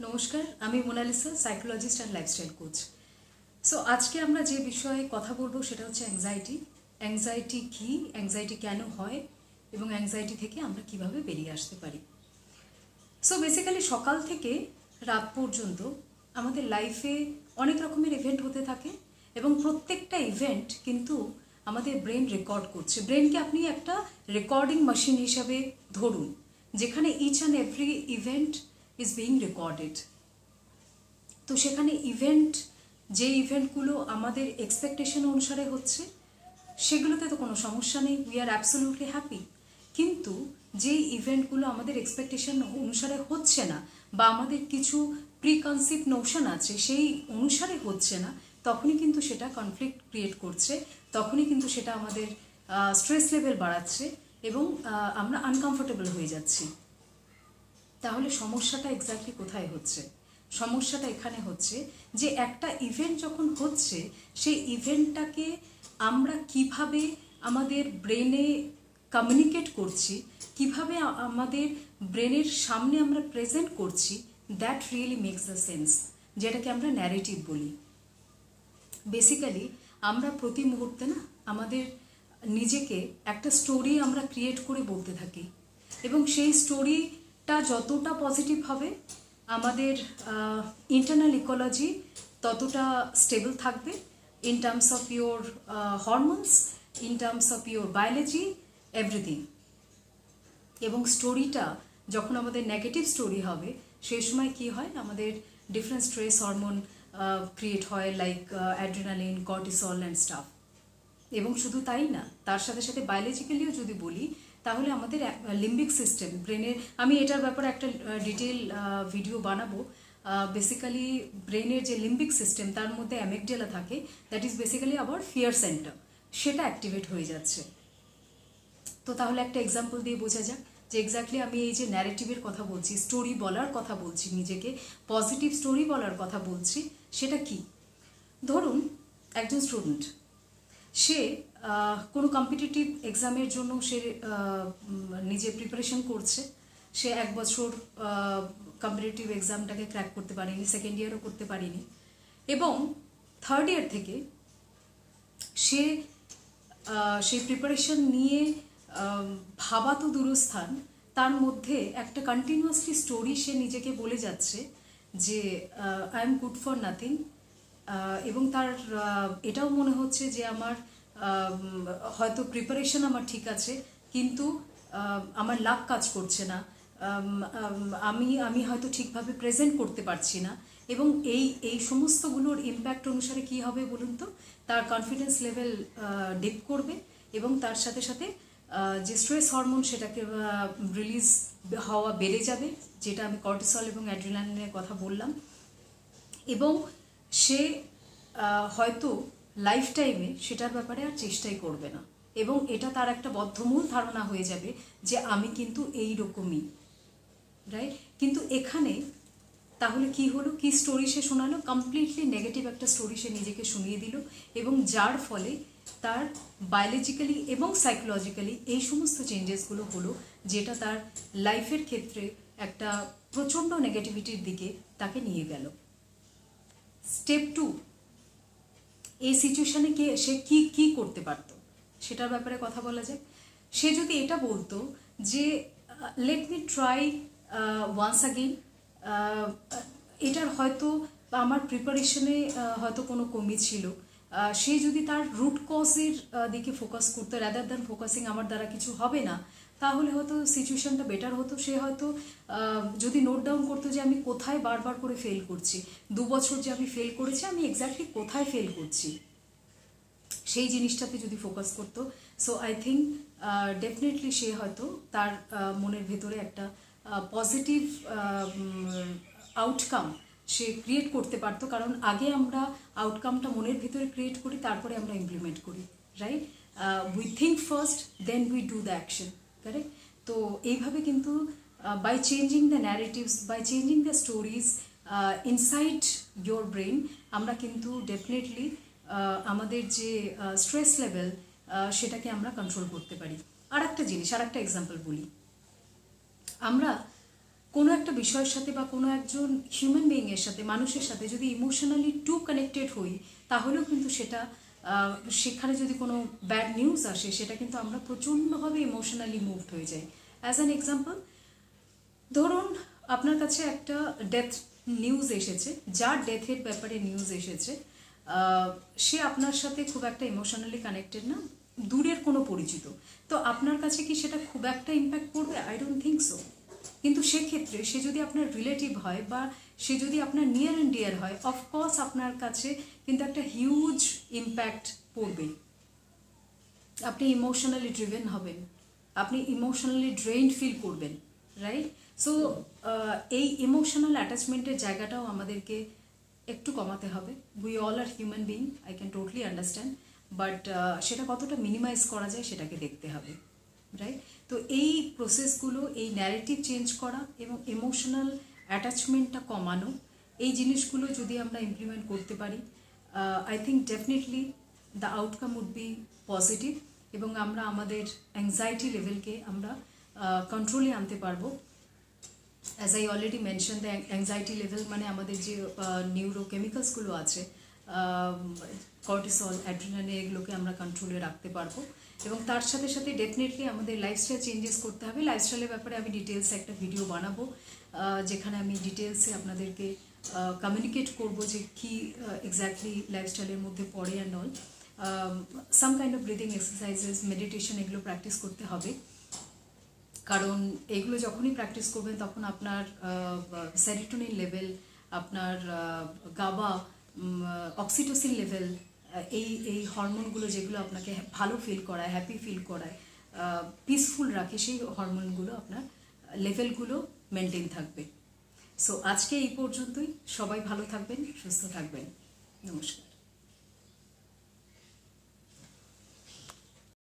নমস্কার, আমি Monalisa, psychologist and lifestyle coach. So আজকে আমরা যে বিষয়ে কথা বলবো সেটা হচ্ছে অ্যাংজাইটি। অ্যাংজাইটি কী, অ্যাংজাইটি কেন হয় এবং অ্যাংজাইটি থেকে আমরা কিভাবে বেরিয়ে আসতে পারি। সো বেসিক্যালি সকাল থেকে রাত পর্যন্ত আমাদের লাইফে অনেক রকমের ইভেন্ট হতে থাকে এবং প্রত্যেকটা ইভেন্ট কিন্তু আমাদের ব্রেন রেকর্ড করছে। ব্রেনকে আপনি একটা রেকর্ডিং মেশিন হিসাবে ধরুন, যেখানে each and every event is being recorded. তো সেখানে যে ইভেন্টগুলো আমাদের এক্সপেকটেশন অনুসারে হচ্ছে সেগুলোতে তো কোনো সমস্যা নেই, উই আর অ্যাবসলিউটলি হ্যাপি। কিন্তু যেই ইভেন্টগুলো আমাদের এক্সপেকটেশন অনুসারে হচ্ছে না বা আমাদের কিছু প্রিকনসিভ নোশন আছে সেই অনুসারে হচ্ছে না, তখনই কিন্তু সেটা কনফ্লিক্ট ক্রিয়েট করছে, তখনই কিন্তু সেটা আমাদের স্ট্রেস লেভেল বাড়াচ্ছে এবং আমরা আনকমফোর্টেবল হয়ে যাচ্ছি। তাহলে সমস্যাটা এক্স্যাক্টলি কোথায় হচ্ছে? সমস্যাটা এখানে হচ্ছে যে একটা ইভেন্ট যখন হচ্ছে সেই ইভেন্টটাকে আমরা কিভাবে আমাদের ব্রেনে কমিউনিকেট করছি, কিভাবে আমাদের ব্রেনের সামনে আমরা প্রেজেন্ট করছি, that really makes the sense, যেটাকে আমরা ন্যারেটিভ বলি। বেসিক্যালি আমরা প্রতি মুহূর্তে না আমাদের নিজেকে একটা স্টোরি আমরা ক্রিয়েট করে বলতে থাকি এবং সেই স্টোরিটা যতটা পজিটিভ হবে আমাদের ইন্টারনাল ইকোলজি ততটা স্টেবল থাকবে in terms of your hormones, in terms of your biology, everything. এবং স্টোরিটা যখন আমাদের নেগেটিভ স্টোরি হবে সেই সময় কি হয়, আমাদের ডিফারেন্ট স্ট্রেস হরমোন ক্রিয়েট হয়, like adrenaline, cortisol and staff. এবং শুধু তাই না, তার সাথে সাথে বায়োলজিক্যালিও যদি বলি তাহলে আমাদের লিম্বিক সিস্টেম, ব্রেনের, আমি এটার ব্যাপারে একটা ডিটেল ভিডিও বানাবো। বেসিক্যালি ব্রেনের যে লিম্বিক সিস্টেম তার মধ্যে অ্যামিগডালা থাকে, দ্যাট ইজ বেসিক্যালি আবার ফিয়ার সেন্টার, সেটা অ্যাক্টিভেট হয়ে যাচ্ছে। তো তাহলে একটা এক্সাম্পল দিয়ে বোঝা যাক যে এক্স্যাক্টলি আমি এই যে ন্যারেটিভের কথা বলছি, স্টোরি বলার কথা বলছি, নিজেকে পজিটিভ স্টোরি বলার কথা বলছি, সেটা কি? ধরুন একজন স্টুডেন্ট, সে কোনো কম্পিটিটিভ এক্সামের জন্য সে নিজে প্রিপারেশন করছে, সে 1 বছর কম্পিটিটিভ এক্সামটাকে ক্র্যাক করতে পারেনি, সেকেন্ড ইয়ারও করতে পারেনি এবং থার্ড ইয়ার থেকে সে সেই প্রিপারেশন নিয়ে ভাবা তো দূরস্থান, তার মধ্যে একটা কন্টিনিউয়াসলি স্টোরি সে নিজেকে বলে যাচ্ছে যে I am good for nothing, এবং তার এটাও মনে হচ্ছে যে আমার হয়তো প্রিপারেশন আমার ঠিক আছে কিন্তু আমার লাক কাজ করছে না, আমি হয়তো ঠিকভাবে প্রেজেন্ট করতে পারছি না। এবং এই সমস্তগুলোর ইম্প্যাক্ট অনুসারে কি হবে বলুন তো, তার কনফিডেন্স লেভেল ডিপ করবে এবং তার সাথে সাথে যে স্ট্রেস হরমোন সেটাকে রিলিজ হওয়া বেড়ে যাবে, যেটা আমি কর্টিসল এবং অ্যাড্রিনালিনের কথা বললাম। এবং সে হয়তো লাইফ টাইমে সেটার ব্যাপারে আর চেষ্টাই করবে না এবং এটা তার একটা বদ্ধমূল ধারণা হয়ে যাবে যে আমি কিন্তু এই রকমই, রাইট? কিন্তু এখানে তাহলে কি হলো, কি স্টোরি সে শোনালো? কমপ্লিটলি নেগেটিভ একটা স্টোরি সে নিজেকে শুনিয়ে দিল এবং যার ফলে তার বায়োলজিক্যালি এবং সাইকোলজিক্যালি এই সমস্ত চেঞ্জেসগুলো হলো, যেটা তার লাইফের ক্ষেত্রে একটা প্রচণ্ড নেগেটিভিটির দিকে তাকে নিয়ে গেল। স্টেপ 2, এই সিচুয়েশানে সে কি করতে পারতো সেটার ব্যাপারে কথা বলা যায়। সে যদি এটা বলতো যে let me try once again, এটার হয়তো আমার প্রিপারেশনে হয়তো কোনো কমি ছিল, সে যদি তার রুট কজের দিকে ফোকাস করতো রাদার দ্যান ফোকাসিং আমার দ্বারা কিছু হবে না, তাহলে হয়তো সিচুয়েশনটা বেটার হতো। সে হয়তো যদি নোট ডাউন করতো যে আমি কোথায় বারবার করে ফেল করছি, 2 বছর যে আমি ফেল করেছি আমি এক্স্যাক্টলি কোথায় ফেল করছি, সেই জিনিসটাতে যদি ফোকাস করতো, সো আই থিঙ্ক ডেফিনেটলি সে হয়তো তার মনের ভেতরে একটা পজিটিভ আউটকাম সে ক্রিয়েট করতে পারতো। কারণ আগে আমরা আউটকামটা মনের ভিতরে ক্রিয়েট করি, তারপরে আমরা ইমপ্লিমেন্ট করি, right? We think first, then we do the action, correct? তো এইভাবে কিন্তু by changing the narratives, by changing the stories inside your brain, আমরা কিন্তু ডেফিনেটলি আমাদের যে স্ট্রেস লেভেল সেটাকে আমরা কন্ট্রোল করতে পারি। আর একটা জিনিস, আর একটা এক্সাম্পল বলি। আমরা কোনো একটা বিষয়ের সাথে বা কোনো একজন হিউম্যান বিইংয়ের সাথে, মানুষের সাথে যদি ইমোশনালি টু কানেক্টেড হই, তাহলেও কিন্তু সেটা সেখানে যদি কোনো ব্যাড নিউজ আসে, সেটা কিন্তু আমরা প্রচণ্ডভাবে ইমোশনালি মুভড হয়ে যাই। অ্যাজ অ্যান এক্সাম্পল, ধরুন আপনার কাছে একটা ডেথ নিউজ এসেছে, যার ডেথের ব্যাপারে নিউজ এসেছে, সে আপনার সাথে খুব একটা ইমোশনালি কানেক্টেড না, দূরের কোনো পরিচিত, তো আপনার কাছে কি সেটা খুব একটা ইম্প্যাক্ট পড়বে? I don't think so. কিন্তু সেক্ষেত্রে সে যদি আপনার রিলেটিভ হয় বা সে যদি আপনার নিয়ার অ্যান্ড ডিয়ার হয়, অফকোর্স আপনার কাছে কিন্তু একটা হিউজ ইম্প্যাক্ট পড়বে। আপনি ইমোশনালি ড্রিভেন হবেন, আপনি ইমোশনালি ড্রেইনড ফিল করবেন, রাইট? সো এই ইমোশনাল অ্যাটাচমেন্টের জায়গাটাও আমাদেরকে একটু কমাতে হবে। We all are human being, I can totally understand, but সেটা কতটা মিনিমাইজ করা যায় সেটাকে দেখতে হবে, রাইট? তো এই প্রসেসগুলো, এই ন্যারেটিভ চেঞ্জ করা এবং ইমোশনাল অ্যাটাচমেন্টটা কমানো, এই জিনিসগুলো যদি আমরা ইমপ্লিমেন্ট করতে পারি, I think definitely the outcome would be positive, এবং আমরা আমাদের অ্যাংজাইটি লেভেলকে আমরা কন্ট্রোলে আনতে পারবো। As I already mention, the anxiety level মানে আমাদের যে নিউরোকেমিক্যালসগুলো আছে, কর্টিসল, অ্যাড্রিনালিন, এগুলোকে আমরা কন্ট্রোলে রাখতে পারবো। এবং তার সাথে সাথে ডেফিনেটলি আমাদের লাইফস্টাইল চেঞ্জেস করতে হবে। লাইফস্টাইলের ব্যাপারে আমি ডিটেলসে একটা ভিডিও বানাবো, যেখানে আমি ডিটেলসে আপনাদেরকে কমিউনিকেট করবো যে কী এক্স্যাক্টলি লাইফস্টাইলের মধ্যে পড়ে and all. Some kind of breathing exercises, meditation, এগুলো প্র্যাকটিস করতে হবে, কারণ এগুলো যখনই প্র্যাকটিস করবেন তখন আপনার সেরিটোনিন লেভেল, আপনার গাবা, অক্সিটোসিন লেভেল, এই হরমোনগুলো যেগুলো আপনাকে ভালো ফিল করায়, হ্যাপি ফিল করায়, পিসফুল রাখে, সেই হরমোনগুলো আপনার লেভেলগুলো মেনটেন থাকবে। সো আজকে এই পর্যন্তই। সবাই ভালো থাকবেন, সুস্থ থাকবেন। নমস্কার।